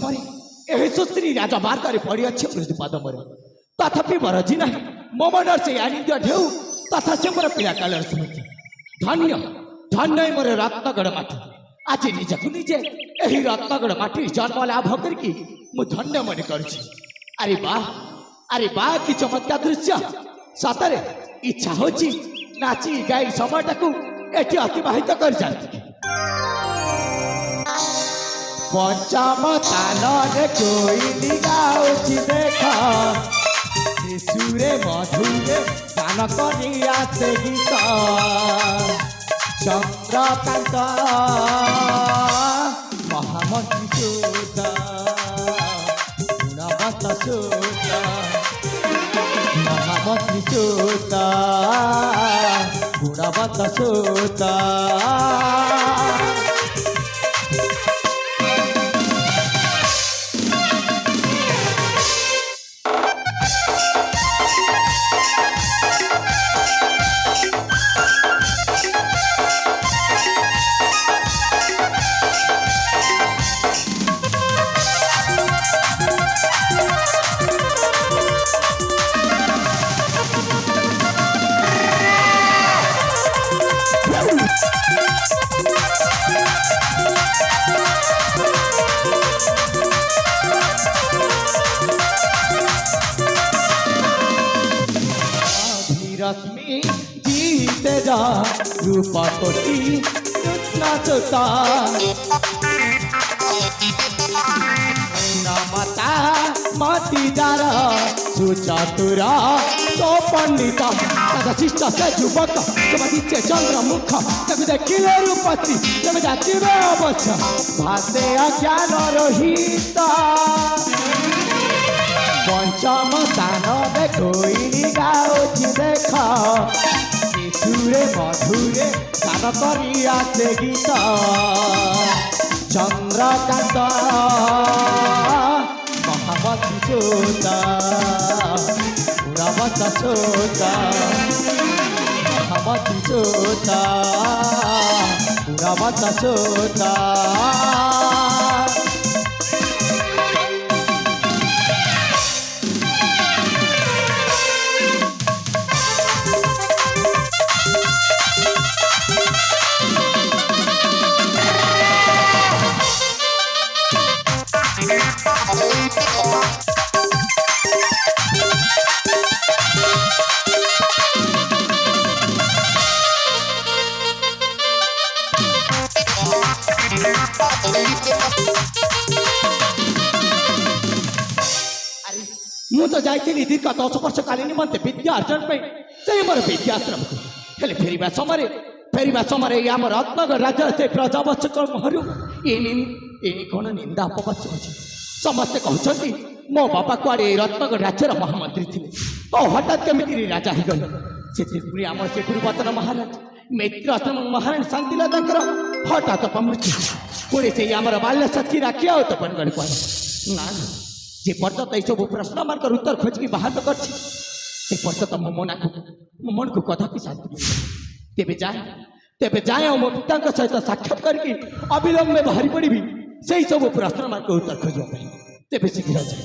ପରେ ଏହି ସୁଶ୍ରୀ ରାଜମାର୍ଗରେ ପଡ଼ିଅଛି ମୃତ୍ୟୁପାଦ ମୋର। ତଥାପି ମୋର ଜି ନାହିଁ ମୋ ମନରେ ସେ ଆନନ୍ଦ ଢେଉ ତଥା ସେ ମୋର ପିଲାକାଳର ସ୍ମୃତି। ଧନ୍ୟ ଧନ୍ୟ ମୋର ରତ୍ନଗଡ଼ ମାଟି। ଆଜି ନିଜକୁ ନିଜେ ଏହି ରତ୍ନଗଡ଼ ମାଟିରେ ଜନ୍ମ ଲାଭ କରିକି ମୁଁ ଧନ୍ୟ ମନେ କରୁଛି। ଆରେ ବା କି ଚମତ୍କାର ଦୃଶ୍ୟ। ସତରେ ଇଚ୍ଛା ହେଉଛି ନାଚି ଗାଇ ସମୟଟାକୁ ଏଠି ଅତିବାହିତ କରିଯାନ୍ତି। ପଞ୍ଚମ ତାନରେ କୋଇଲି ଗାଉଛି ଦେଖ, ଶିଶୁରେ ମଧୁରେ ଗାନ କରି ଆସେ ଗୀତ। ଚନ୍ଦ୍ରକାନ୍ତ ମହାମନ୍ତ୍ରୀ ସୁତ ଗୁଣବନ୍ତ ସୁତ ମହାମନ୍ତ୍ରୀ ସୁତ ଗୁଣବନ୍ତ ସୁତ। रश्मि जीते जा रूप कोटि नाचता नमता मती जार सुचतुर तो पंडित तथा शिष्ट से युवक दिचे चंद्र मुख तक देखिले रूपती तब जातिवे अवश्य भाषे अज्ञान रहित। पंचम स्थान कोइली गाଉଛି देख, शिशुरे मधुरे गान करी आसे गीत। चंद्रकांत महामती सुत गुणवंत सुत महामती सुत गुणवंत सुत। ମୁଁ ତ ଯାଇଥିଲି ଦୀର୍ଘ 10 ବର୍ଷ କାଲି ନିମନ୍ତେ ବିଦ୍ୟା ଅର୍ଜନ ପାଇଁ ସେଇ ମୋର ବିଦ୍ୟାଶ୍ରମକୁ। ହେଲେ ଫେରିବା ସମୟରେ ଆମ ରତ୍ନଗଡ଼ ରାଜ୍ୟର ସେ ପ୍ରଜାବତ୍ସକ ମୁହଁରୁ ଏ କ'ଣ ନିନ୍ଦା ଅପବାଦ ଅଛି। ସମସ୍ତେ କହୁଛନ୍ତି ମୋ ବାପା କୁଆଡ଼େ ଏଇ ରତ୍ନଗଡ଼ ରାଜ୍ୟର ମହାମନ୍ତ୍ରୀ ଥିଲେ ଓ ହଠାତ୍ କେମିତି ରାଜା ହେଇଗଲେ। ସେଥିରେ ଆମର ସେ ପୂର୍ବତନ ମହାରାଜ ମିତ୍ର ମହାରାଣୀ ଶାନ୍ତିଲତାଙ୍କର ହଠାତ୍ ଅପମୃତ୍ୟୁ। ପୁଣି ସେଇ ଆମର ବାଲ୍ୟ ସାଥୀ ରାକ୍ଷୀ ଆଉ ତପନ ଗଡ଼ି କୁଆଡ଼େ ନା যে পর্যন্ত এইসব প্রশ্ন আমার উত্তর খোঁজকি বাহার করছি সে পর্যন্ত ମୋ ମନକୁ କଦାପି ଶାନ୍ତି ତେବେ ଯାଏ ଆଉ ମୋ ପିତାଙ୍କ ସହିତ ସାକ୍ଷାତ କରିକି ଅବିଳମ୍ବେ ବାହାରି ପଡ଼ିବି ସେଇ ସବୁ ପ୍ରଶ୍ନ ମାନଙ୍କ ଉତ୍ତର ଖୋଜିବା ପାଇଁ। ତେବେ ଶୀଘ୍ର ଯାଏ।